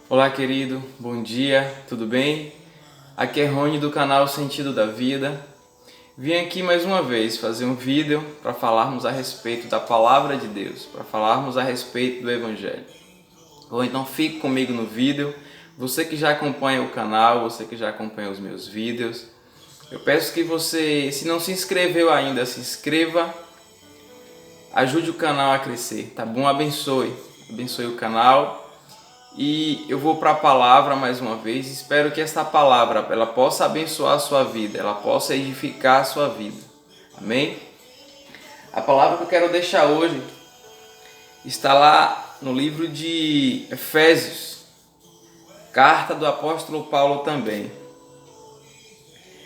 Olá, querido, bom dia, tudo bem? Aqui é Rony do canal Sentido da Vida. Vim aqui mais uma vez fazer um vídeo para falarmos a respeito da Palavra de Deus, para falarmos a respeito do Evangelho. Ou então fique comigo no vídeo. Você que já acompanha o canal, você que já acompanha os meus vídeos, eu peço que você, se não se inscreveu ainda, se inscreva, ajude o canal a crescer, tá bom? Abençoe o canal. E eu vou para a palavra mais uma vez. Espero que esta palavra ela possa abençoar a sua vida, ela possa edificar a sua vida. Amém? A palavra que eu quero deixar hoje está lá no livro de Efésios, carta do apóstolo Paulo também.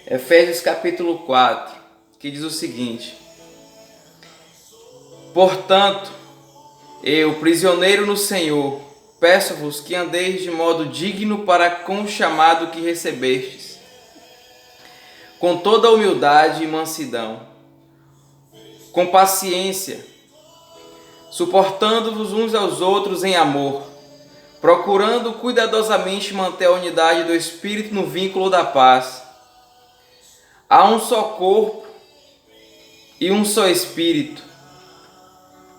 Efésios capítulo 4, que diz o seguinte: Portanto, eu, prisioneiro no Senhor, peço-vos que andeis de modo digno para com o chamado que recebestes, com toda humildade e mansidão, com paciência, suportando-vos uns aos outros em amor, procurando cuidadosamente manter a unidade do Espírito no vínculo da paz. Há um só corpo e um só Espírito,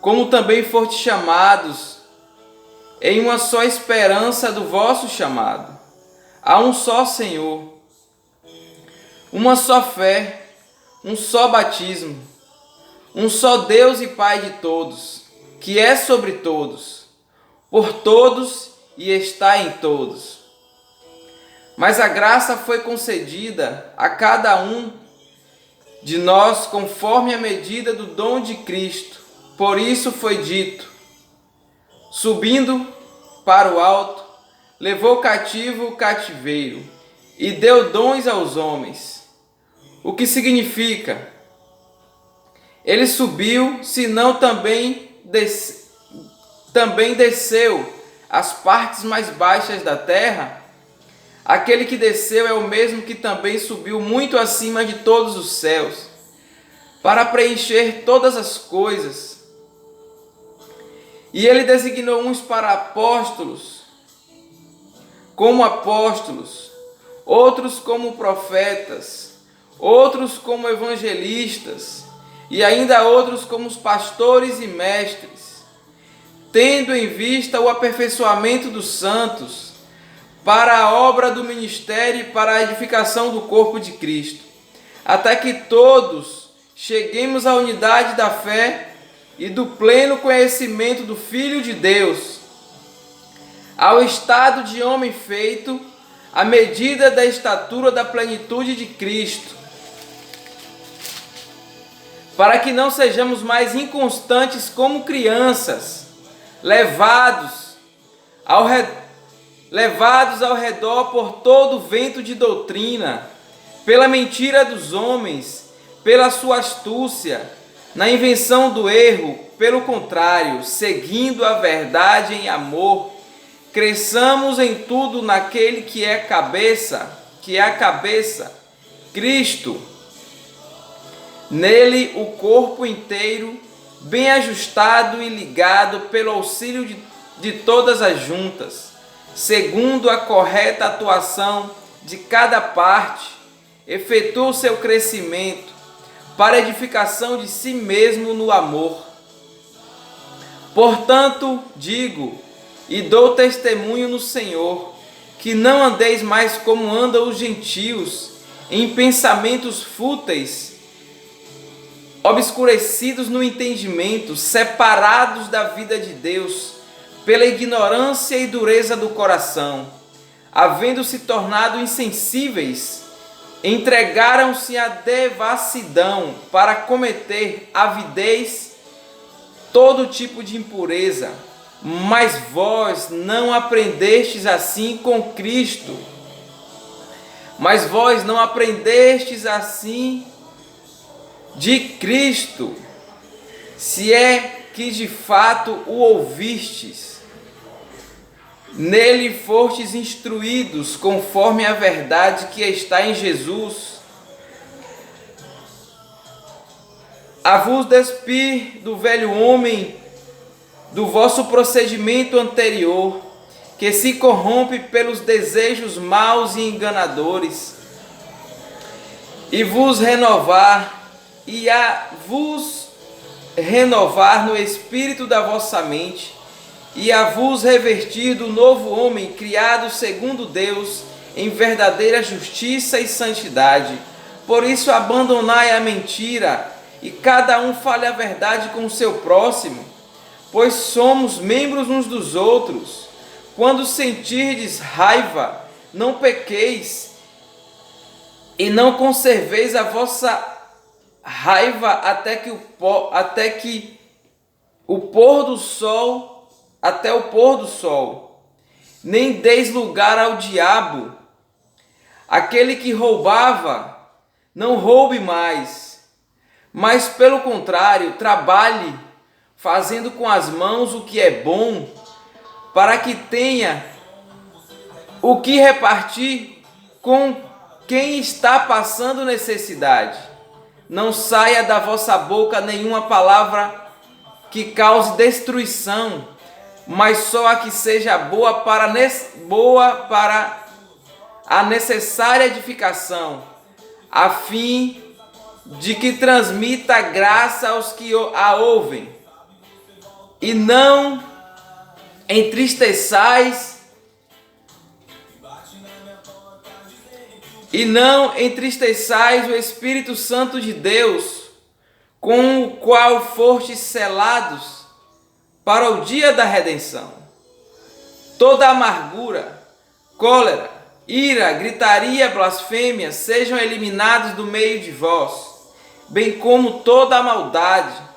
como também fostes chamados em uma só esperança do vosso chamado. Há um só Senhor, uma só fé, um só batismo, um só Deus e Pai de todos, que é sobre todos, por todos e está em todos. Mas a graça foi concedida a cada um de nós conforme a medida do dom de Cristo. Por isso foi dito: subindo para o alto, levou cativo o cativeiro e deu dons aos homens. O que significa? Ele subiu, senão também desceu às partes mais baixas da terra. Aquele que desceu é o mesmo que também subiu muito acima de todos os céus, para preencher todas as coisas. E ele designou uns para apóstolos, como apóstolos, outros como profetas, outros como evangelistas, e ainda outros como os pastores e mestres, tendo em vista o aperfeiçoamento dos santos, para a obra do ministério e para a edificação do corpo de Cristo, até que todos cheguemos à unidade da fé e do pleno conhecimento do Filho de Deus, ao estado de homem feito, à medida da estatura da plenitude de Cristo, para que não sejamos mais inconstantes como crianças, levados ao redor por todo o vento de doutrina, pela mentira dos homens, pela sua astúcia, na invenção do erro. Pelo contrário, seguindo a verdade em amor, cresçamos em tudo naquele que é a cabeça, Cristo. Nele o corpo inteiro, bem ajustado e ligado pelo auxílio de todas as juntas, segundo a correta atuação de cada parte, efetua o seu crescimento para a edificação de si mesmo no amor. Portanto, digo e dou testemunho no Senhor, que não andeis mais como andam os gentios, em pensamentos fúteis, obscurecidos no entendimento, separados da vida de Deus, pela ignorância e dureza do coração, havendo se tornado insensíveis, entregaram-se à devassidão para cometer avidez, todo tipo de impureza. Mas vós não aprendestes assim com Cristo. Mas vós não aprendestes assim de Cristo, se é que de fato o ouvistes. Nele fostes instruídos conforme a verdade que está em Jesus, a vos despir do velho homem, do vosso procedimento anterior, que se corrompe pelos desejos maus e enganadores, e vos renovar no espírito da vossa mente, e a vos revestir do novo homem, criado segundo Deus, em verdadeira justiça e santidade. Por isso abandonai a mentira, e cada um fale a verdade com o seu próximo, pois somos membros uns dos outros. Quando sentirdes raiva, não pequeis, e não conserveis a vossa raiva até o pôr do sol, nem deis lugar ao diabo. Aquele que roubava, não roube mais, mas pelo contrário, trabalhe, fazendo com as mãos o que é bom, para que tenha o que repartir com quem está passando necessidade. Não saia da vossa boca nenhuma palavra que cause destruição, mas só a que seja boa para a necessária edificação, a fim de que transmita graça aos que a ouvem. E não entristeçais o Espírito Santo de Deus, com o qual fostes selados para o dia da redenção. Toda amargura, cólera, ira, gritaria, blasfêmia sejam eliminados do meio de vós, bem como toda a maldade.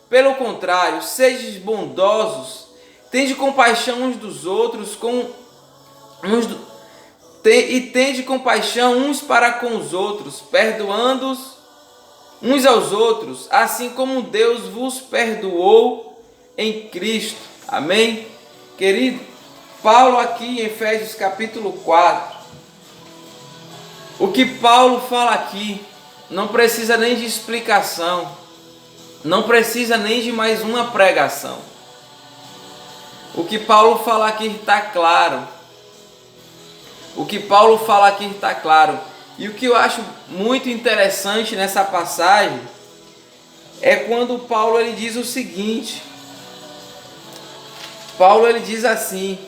Pelo contrário, sejais bondosos, tende compaixão uns dos outros, e tende compaixão uns para com os outros, perdoando-os uns aos outros, assim como Deus vos perdoou em Cristo. Amém? Querido, Paulo aqui em Efésios capítulo 4, o que Paulo fala aqui não precisa nem de explicação, não precisa nem de mais uma pregação. O que Paulo fala aqui está claro. O que Paulo fala aqui está claro. E o que eu acho muito interessante nessa passagem é quando Paulo ele diz o seguinte. Paulo ele diz assim: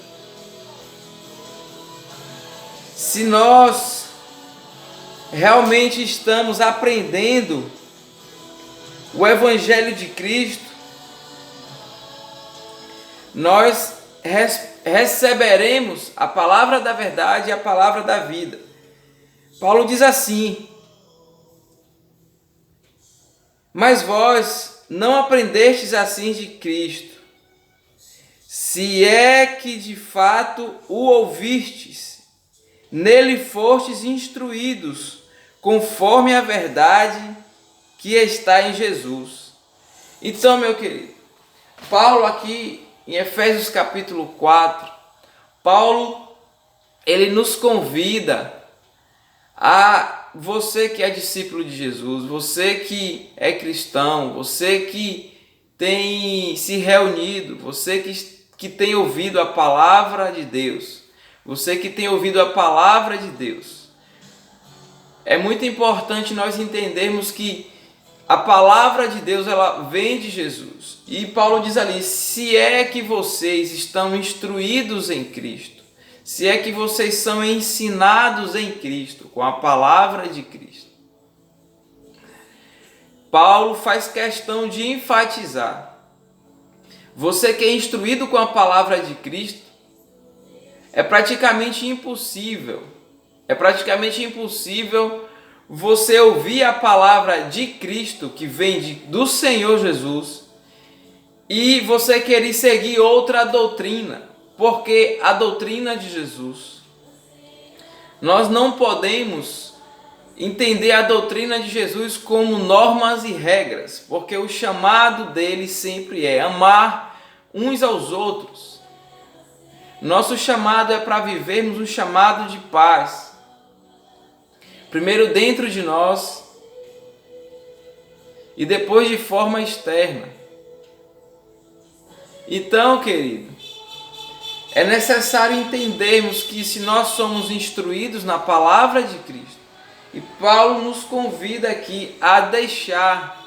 se nós realmente estamos aprendendo o Evangelho de Cristo, nós receberemos a palavra da verdade e a palavra da vida. Paulo diz assim: mas vós não aprendestes assim de Cristo, se é que de fato o ouvistes, nele fostes instruídos, conforme a verdade que está em Jesus. Então, meu querido, Paulo aqui em Efésios capítulo 4, Paulo, ele nos convida a você que é discípulo de Jesus, você que é cristão, você que tem se reunido, você que tem ouvido a palavra de Deus, você que tem ouvido a palavra de Deus. É muito importante nós entendermos que a palavra de Deus ela vem de Jesus. E Paulo diz ali: se é que vocês estão instruídos em Cristo, se é que vocês são ensinados em Cristo, com a palavra de Cristo. Paulo faz questão de enfatizar: você que é instruído com a palavra de Cristo, é praticamente impossível você ouvir a palavra de Cristo, que vem do Senhor Jesus, e você querer seguir outra doutrina, porque a doutrina de Jesus, nós não podemos entender a doutrina de Jesus como normas e regras, porque o chamado dele sempre é amar uns aos outros. Nosso chamado é para vivermos um chamado de paz, primeiro dentro de nós e depois de forma externa. Então, querido, É necessário entendermos que se nós somos instruídos na palavra de Cristo, e Paulo nos convida aqui a deixar,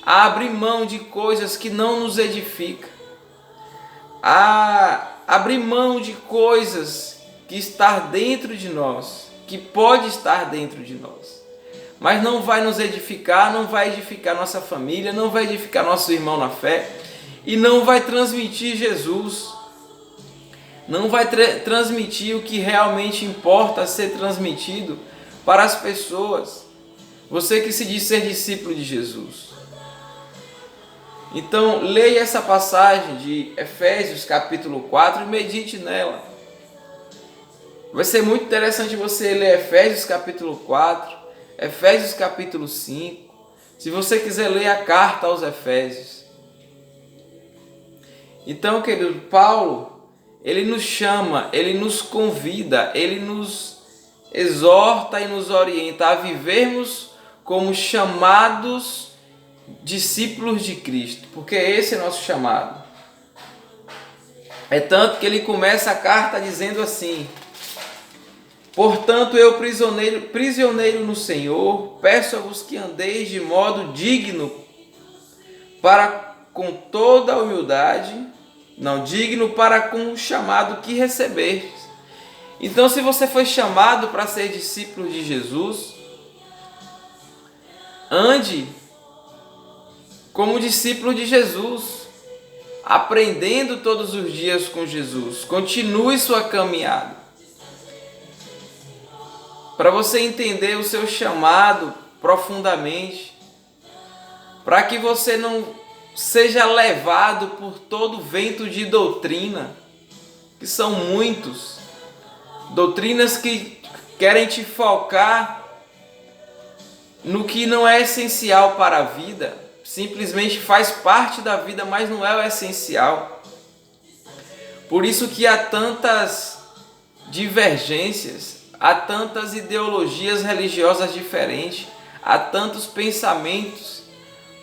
a abrir mão de coisas que não nos edificam, a abrir mão de coisas que está dentro de nós, que pode estar dentro de nós, mas não vai nos edificar, não vai edificar nossa família, não vai edificar nosso irmão na fé e não vai transmitir Jesus, não vai transmitir o que realmente importa ser transmitido para as pessoas. Você que se diz ser discípulo de Jesus. Então, leia essa passagem de Efésios capítulo 4 e medite nela. Vai ser muito interessante você ler Efésios capítulo 4, Efésios capítulo 5. Se você quiser ler a carta aos Efésios. Então, querido, Paulo, ele nos chama, ele nos convida, ele nos exorta e nos orienta a vivermos como chamados discípulos de Cristo, porque esse é nosso chamado. É tanto que ele começa a carta dizendo assim: portanto, eu, prisioneiro no Senhor, peço-vos que andeis de modo digno para com toda a humildade, digno para com o chamado que recebestes. Então, se você foi chamado para ser discípulo de Jesus, ande como discípulo de Jesus, aprendendo todos os dias com Jesus. Continue sua caminhada. Para você entender o seu chamado profundamente, para que você não seja levado por todo vento de doutrina, que são muitos, doutrinas que querem te focar no que não é essencial para a vida, simplesmente faz parte da vida, mas não é o essencial. Por isso que há tantas divergências, há tantas ideologias religiosas diferentes, há tantos pensamentos,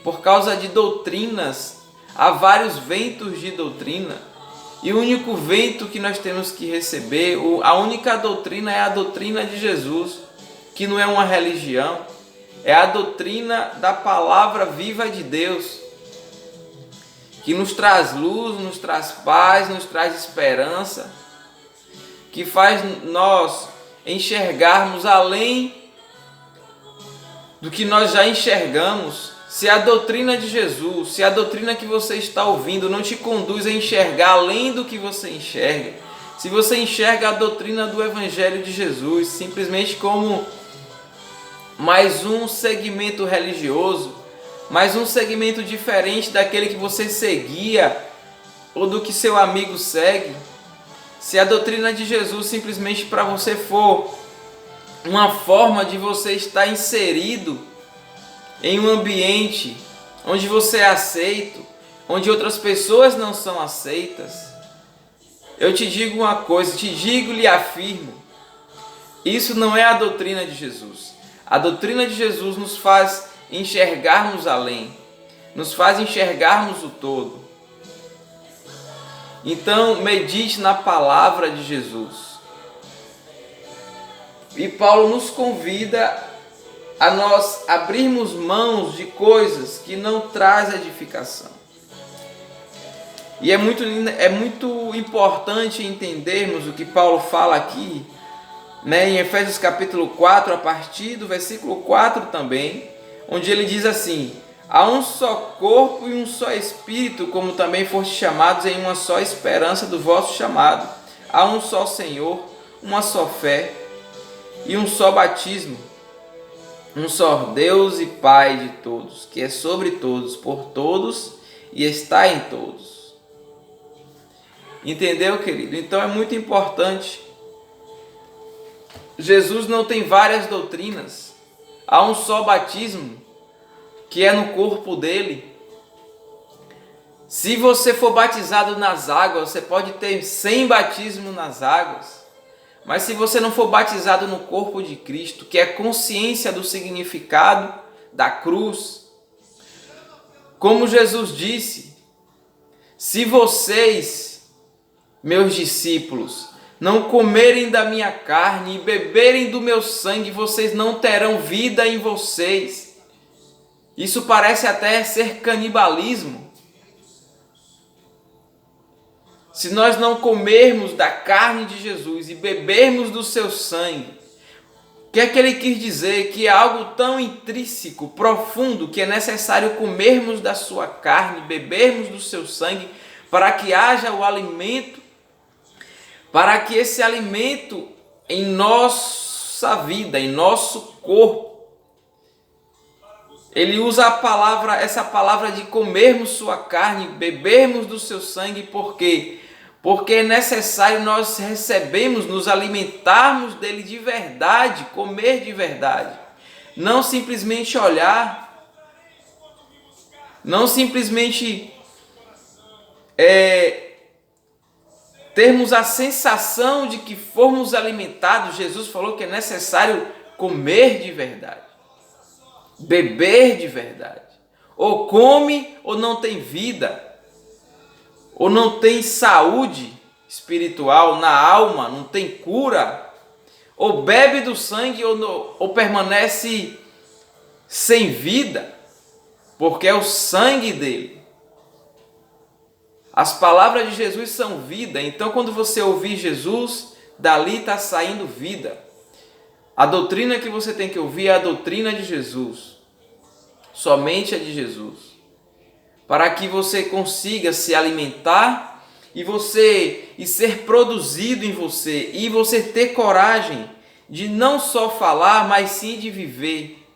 por causa de doutrinas, há vários ventos de doutrina, e o único vento que nós temos que receber, a única doutrina é a doutrina de Jesus, que não é uma religião, é a doutrina da palavra viva de Deus, que nos traz luz, nos traz paz, nos traz esperança, que faz nós enxergarmos além do que nós já enxergamos. Se a doutrina de Jesus, se a doutrina que você está ouvindo não te conduz a enxergar além do que você enxerga, se você enxerga a doutrina do Evangelho de Jesus simplesmente como mais um segmento religioso, mais um segmento diferente daquele que você seguia ou do que seu amigo segue, se a doutrina de Jesus simplesmente para você for uma forma de você estar inserido em um ambiente onde você é aceito, onde outras pessoas não são aceitas, eu te digo uma coisa, te digo e lhe afirmo, isso não é a doutrina de Jesus. A doutrina de Jesus nos faz enxergarmos além, nos faz enxergarmos o todo. Então, medite na palavra de Jesus. E Paulo nos convida a nós abrirmos mãos de coisas que não traz edificação. E é muito importante entendermos o que Paulo fala aqui, em Efésios capítulo 4, a partir do versículo 4 também, onde ele diz assim: há um só corpo e um só espírito, como também foste chamados em uma só esperança do vosso chamado. Há um só Senhor, uma só fé e um só batismo. Um só Deus e Pai de todos, que é sobre todos, por todos e está em todos. Entendeu, querido? Então é muito importante. Jesus não tem várias doutrinas. Há um só batismo, que é no corpo dele. Se você for batizado nas águas, você pode ter 100 batismos nas águas. Mas se você não for batizado no corpo de Cristo, que é consciência do significado da cruz, como Jesus disse, se vocês meus discípulos, não comerem da minha carne e beberem do meu sangue, vocês não terão vida em vocês. Isso parece até ser canibalismo. Se nós não comermos da carne de Jesus e bebermos do seu sangue, o que é que ele quis dizer? Que é algo tão intrínseco, profundo, que é necessário comermos da sua carne, bebermos do seu sangue, para que haja o alimento, para que esse alimento em nossa vida, em nosso corpo, ele usa essa palavra de comermos sua carne, bebermos do seu sangue, por quê? Porque é necessário nós recebermos, nos alimentarmos dele de verdade, comer de verdade. Não simplesmente olhar, não simplesmente termos a sensação de que fomos alimentados. Jesus falou que é necessário comer de verdade, beber de verdade. Ou come ou não tem vida, ou não tem saúde espiritual na alma, não tem cura, ou bebe do sangue ou permanece sem vida, porque é o sangue dele. As palavras de Jesus são vida, então quando você ouvir Jesus, dali está saindo vida. A doutrina que você tem que ouvir é a doutrina de Jesus, somente a de Jesus, para que você consiga se alimentar e ser produzido em você, e você ter coragem de não só falar, mas sim de viver.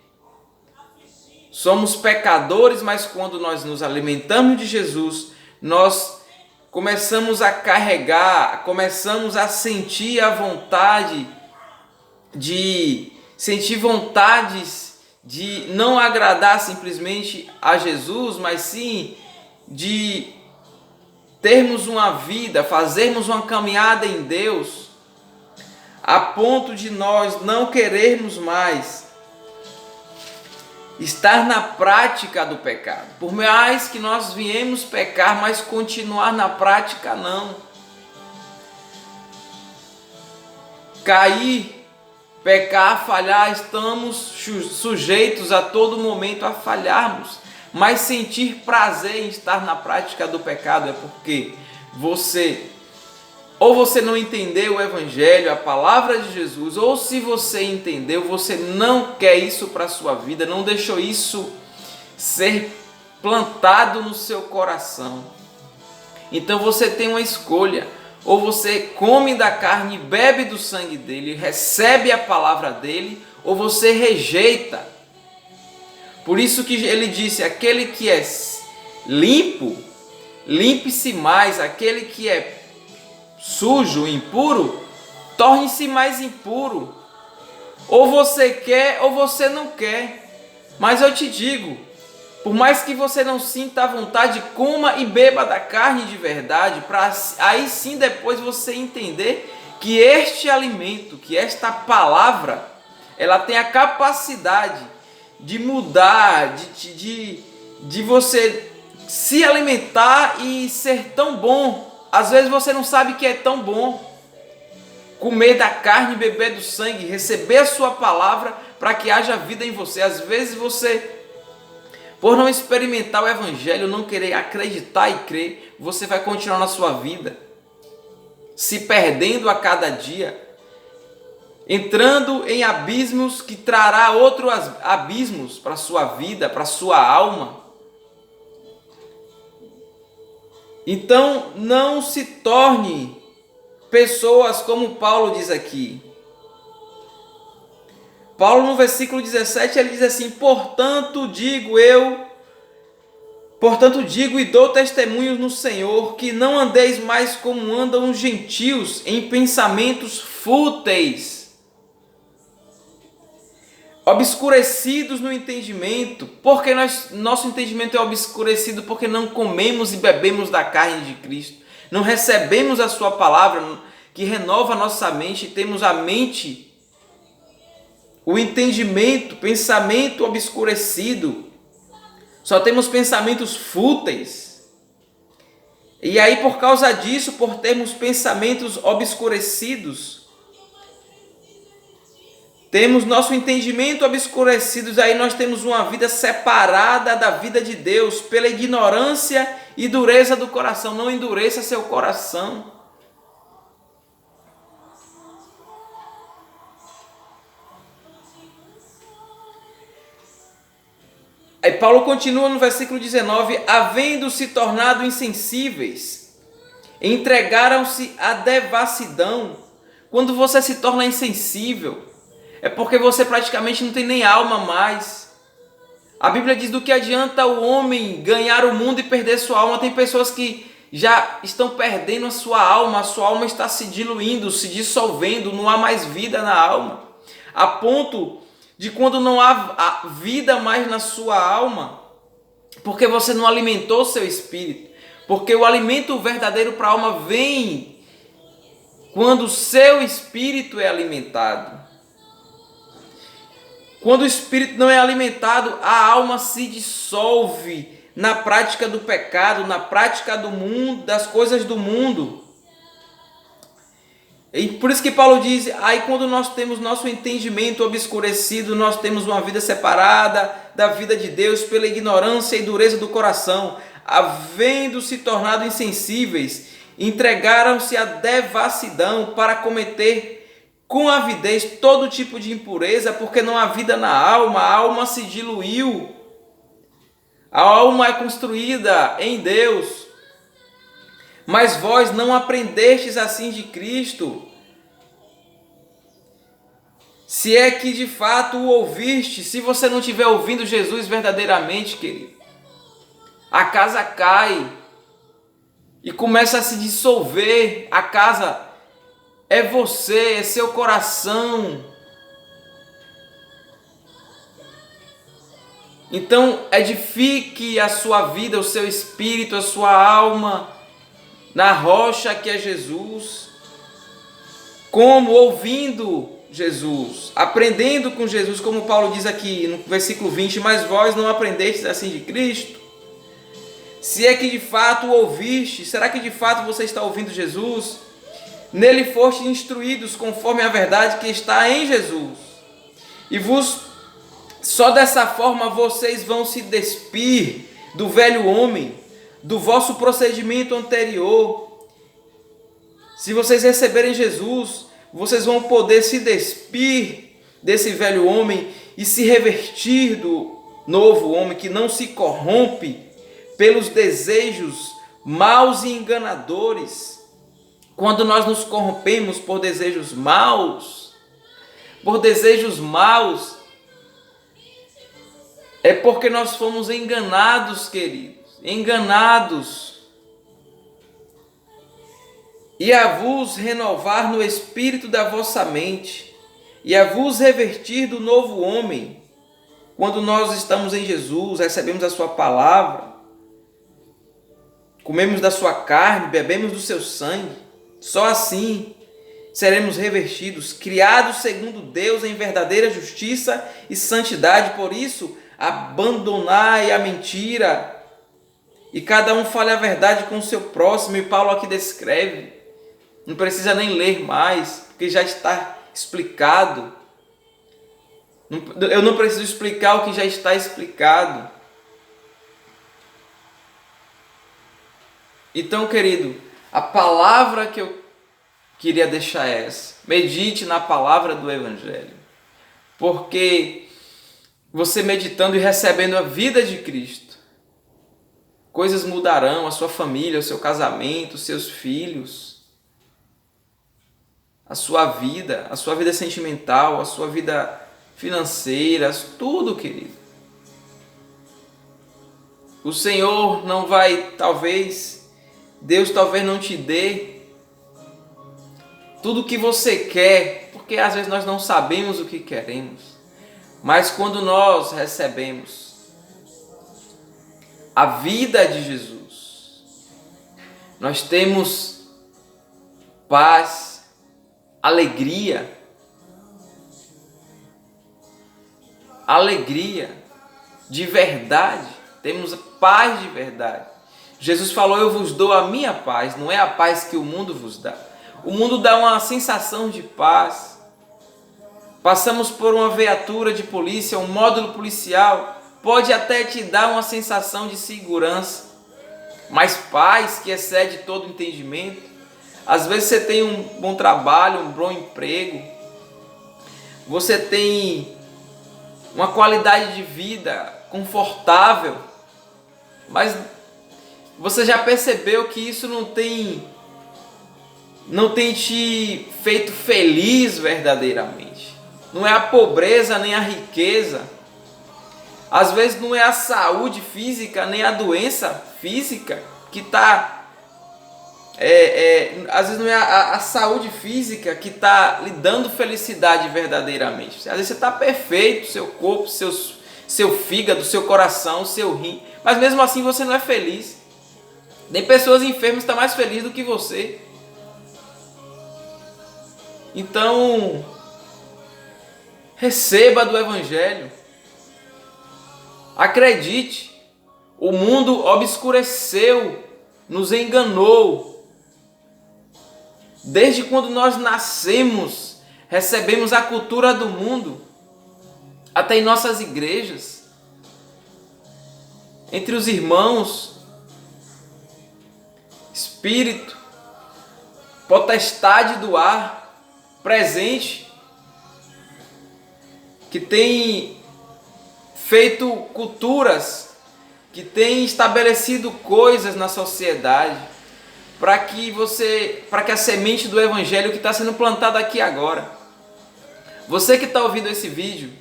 Somos pecadores, mas quando nós nos alimentamos de Jesus, nós começamos a carregar, começamos a sentir a vontade de não agradar simplesmente a Jesus, mas sim de termos uma vida, fazermos uma caminhada em Deus, a ponto de nós não querermos mais estar na prática do pecado. Por mais que nós viemos pecar, mas continuar na prática não. Cair, pecar, falhar, estamos sujeitos a todo momento a falharmos. Mas sentir prazer em estar na prática do pecado é porque você não entendeu o Evangelho, a palavra de Jesus, ou se você entendeu, você não quer isso para a sua vida, não deixou isso ser plantado no seu coração. Então você tem uma escolha: ou você come da carne, bebe do sangue dele, recebe a palavra dele, ou você rejeita. Por isso que ele disse: aquele que é limpo, limpe-se mais, aquele que é sujo, impuro, torne-se mais impuro. Ou você quer ou você não quer. Mas eu te digo, por mais que você não sinta a vontade, coma e beba da carne de verdade, para aí sim depois você entender que este alimento, que esta palavra, ela tem a capacidade de mudar, de você se alimentar e ser tão bom. Às vezes você não sabe que é tão bom comer da carne, beber do sangue, receber a sua palavra para que haja vida em você. Às vezes você, por não experimentar o Evangelho, não querer acreditar e crer, você vai continuar na sua vida, se perdendo a cada dia, entrando em abismos que trará outros abismos para a sua vida, para a sua alma. Então, não se torne pessoas como Paulo diz aqui. Paulo, no versículo 17, ele diz assim: portanto digo e dou testemunho no Senhor, que não andeis mais como andam os gentios, em pensamentos fúteis, obscurecidos no entendimento. Porque nosso entendimento é obscurecido porque não comemos e bebemos da carne de Cristo, não recebemos a sua palavra que renova a nossa mente, e temos a mente, o entendimento, pensamento obscurecido, só temos pensamentos fúteis. E aí, por causa disso, por termos pensamentos obscurecidos, temos nosso entendimento obscurecido, aí nós temos uma vida separada da vida de Deus pela ignorância e dureza do coração. Não endureça seu coração. Aí Paulo continua no versículo 19: havendo se tornado insensíveis, entregaram-se à devassidão. Quando você se torna insensível, é porque você praticamente não tem nem alma mais. A Bíblia diz: do que adianta o homem ganhar o mundo e perder sua alma? Tem pessoas que já estão perdendo a sua alma está se diluindo, se dissolvendo, não há mais vida na alma. A ponto de quando não há vida mais na sua alma, porque você não alimentou seu espírito, porque o alimento verdadeiro para a alma vem quando o seu espírito é alimentado. Quando o espírito não é alimentado, a alma se dissolve na prática do pecado, na prática do mundo, das coisas do mundo. E por isso que Paulo diz, aí quando nós temos nosso entendimento obscurecido, nós temos uma vida separada da vida de Deus pela ignorância e dureza do coração, havendo se tornado insensíveis, entregaram-se à devassidão para cometer com avidez todo tipo de impureza, porque não há vida na alma, a alma se diluiu, a alma é construída em Deus. Mas vós não aprendestes assim de Cristo, se é que de fato o ouviste. Se você não estiver ouvindo Jesus verdadeiramente, querido, a casa cai e começa a se dissolver. A casa é você, é seu coração. Então edifique a sua vida, o seu espírito, a sua alma na rocha que é Jesus. Como? Ouvindo Jesus, aprendendo com Jesus, como Paulo diz aqui no versículo 20, mas vós não aprendestes assim de Cristo? Se é que de fato o ouviste, será que de fato você está ouvindo Jesus? Nele fostes instruídos conforme a verdade que está em Jesus. E só dessa forma vocês vão se despir do velho homem, do vosso procedimento anterior. Se vocês receberem Jesus, vocês vão poder se despir desse velho homem e se revestir do novo homem que não se corrompe pelos desejos maus e enganadores. Quando nós nos corrompemos por desejos maus, é porque nós fomos enganados, queridos, enganados. E a vos renovar no espírito da vossa mente, e a vos revertir do novo homem. Quando nós estamos em Jesus, recebemos a sua palavra, comemos da sua carne, bebemos do seu sangue, só assim seremos revestidos, criados segundo Deus em verdadeira justiça e santidade. Por isso, abandonai a mentira e cada um fale a verdade com o seu próximo. E Paulo aqui descreve, não precisa nem ler mais, porque já está explicado. Eu não preciso explicar o que já está explicado. Então, querido, a palavra que eu queria deixar é essa: medite na palavra do Evangelho, porque você meditando e recebendo a vida de Cristo, coisas mudarão, a sua família, o seu casamento, os seus filhos, a sua vida sentimental, a sua vida financeira, tudo, querido. O Senhor não vai, Deus talvez não te dê tudo o que você quer, porque às vezes nós não sabemos o que queremos. Mas quando nós recebemos a vida de Jesus, nós temos paz, alegria de verdade, temos paz de verdade. Jesus falou: eu vos dou a minha paz, não é a paz que o mundo vos dá. O mundo dá uma sensação de paz. Passamos por uma viatura de polícia, um módulo policial, pode até te dar uma sensação de segurança, mas paz que excede todo entendimento. Às vezes você tem um bom trabalho, um bom emprego, você tem uma qualidade de vida confortável, mas você já percebeu que isso não tem te feito feliz verdadeiramente. Não é a pobreza nem a riqueza. Às vezes não é a saúde física nem a doença física que está... às vezes não é a saúde física que está lhe dando felicidade verdadeiramente. Às vezes você está perfeito, seu corpo, seu fígado, seu coração, seu rim, mas mesmo assim você não é feliz. Nem pessoas enfermas estão mais felizes do que você. Então, receba do Evangelho. Acredite, o mundo obscureceu, nos enganou. Desde quando nós nascemos, recebemos a cultura do mundo, até em nossas igrejas, entre os irmãos, espírito, potestade do ar, presente, que tem feito culturas, que tem estabelecido coisas na sociedade, para que a semente do Evangelho que está sendo plantada aqui agora. Você que está ouvindo esse vídeo,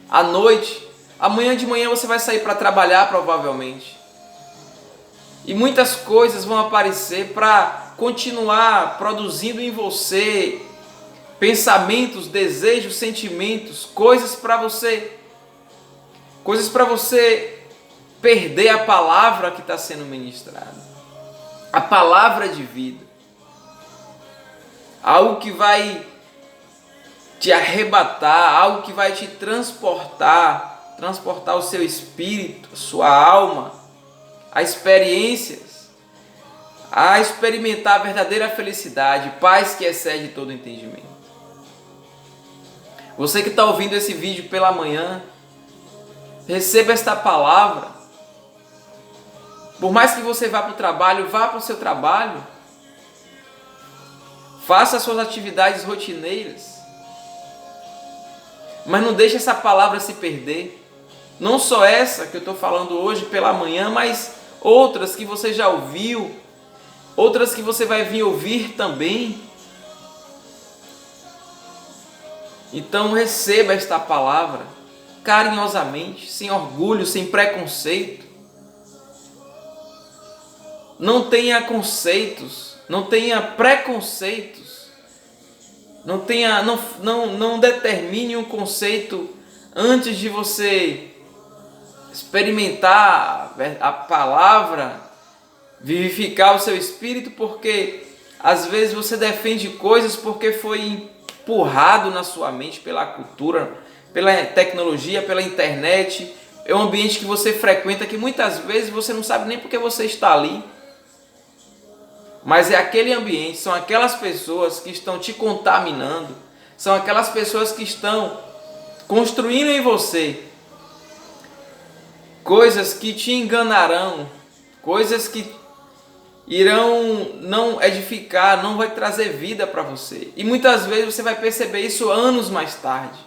à noite, amanhã de manhã você vai sair para trabalhar provavelmente. E muitas coisas vão aparecer para continuar produzindo em você pensamentos, desejos, sentimentos, coisas para você perder a palavra que está sendo ministrada, a palavra de vida, algo que vai te arrebatar, algo que vai te transportar o seu espírito, a sua alma, a experiências, a experimentar a verdadeira felicidade, paz que excede todo entendimento. Você que está ouvindo esse vídeo pela manhã, receba esta palavra. Por mais que você vá para o trabalho, vá para o seu trabalho. Faça as suas atividades rotineiras. Mas não deixe essa palavra se perder. Não só essa que eu estou falando hoje pela manhã, mas outras que você já ouviu, outras que você vai vir ouvir também. Então receba esta palavra carinhosamente, sem orgulho, sem preconceito. Não tenha conceitos, não tenha preconceitos. Não determine um conceito antes de você experimentar a palavra, vivificar o seu espírito, porque às vezes você defende coisas porque foi empurrado na sua mente pela cultura, pela tecnologia, pela internet. É um ambiente que você frequenta que muitas vezes você não sabe nem porque você está ali. Mas é aquele ambiente, são aquelas pessoas que estão te contaminando, são aquelas pessoas que estão construindo em você coisas que te enganarão, coisas que irão não edificar, não vai trazer vida para você. E muitas vezes você vai perceber isso anos mais tarde.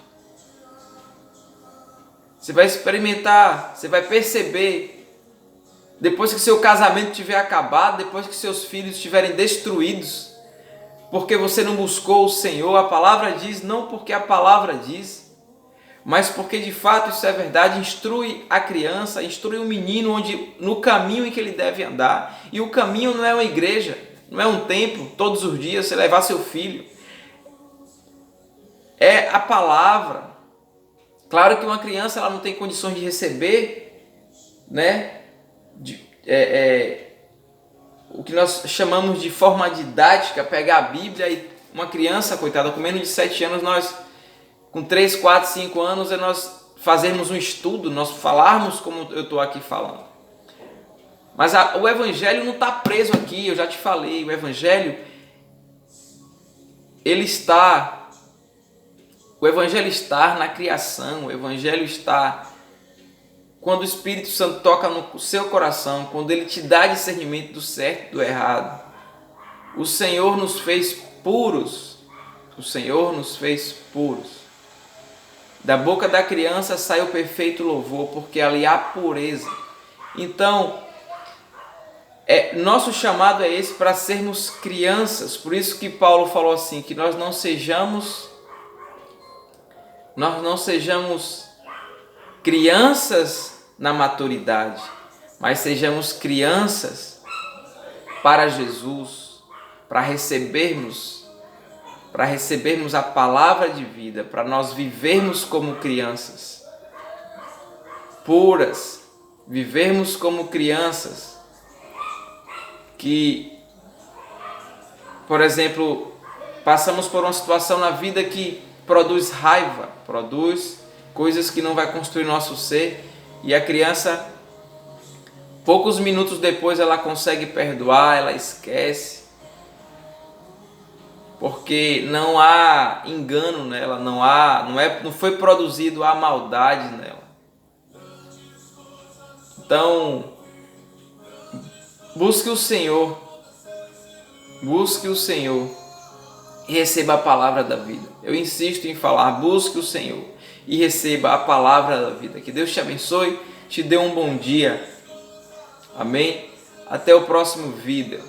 Você vai experimentar, você vai perceber depois que seu casamento tiver acabado, depois que seus filhos estiverem destruídos, porque você não buscou o Senhor. A palavra diz, não porque a palavra diz, mas porque de fato isso é verdade. Instrui a criança, instrui o menino no caminho em que ele deve andar. E o caminho não é uma igreja, não é um templo, todos os dias você levar seu filho. É a palavra. Claro que uma criança ela não tem condições de receber, né? O que nós chamamos de forma didática, pegar a Bíblia e uma criança, coitada, com menos de 7 anos, nós, com 3, 4, 5 anos, nós fazermos um estudo, nós falarmos como eu estou aqui falando. Mas o evangelho não está preso aqui, eu já te falei, o evangelho o evangelho está na criação, o evangelho está quando o Espírito Santo toca no seu coração, quando ele te dá discernimento do certo e do errado. O Senhor nos fez puros, o Senhor nos fez puros. Da boca da criança sai o perfeito louvor, porque ali há pureza. Então, nosso chamado é esse, para sermos crianças. Por isso que Paulo falou assim, que nós não sejamos crianças na maturidade, mas sejamos crianças para Jesus, para recebermos a palavra de vida, para nós vivermos como crianças puras, vivermos como crianças que, por exemplo, passamos por uma situação na vida que produz raiva, produz coisas que não vai construir nosso ser, e a criança, poucos minutos depois, ela consegue perdoar, ela esquece, porque não há engano nela, não foi produzido a maldade nela. Então, busque o Senhor e receba a palavra da vida. Eu insisto em falar, busque o Senhor e receba a palavra da vida. Que Deus te abençoe, te dê um bom dia. Amém? Até o próximo vídeo.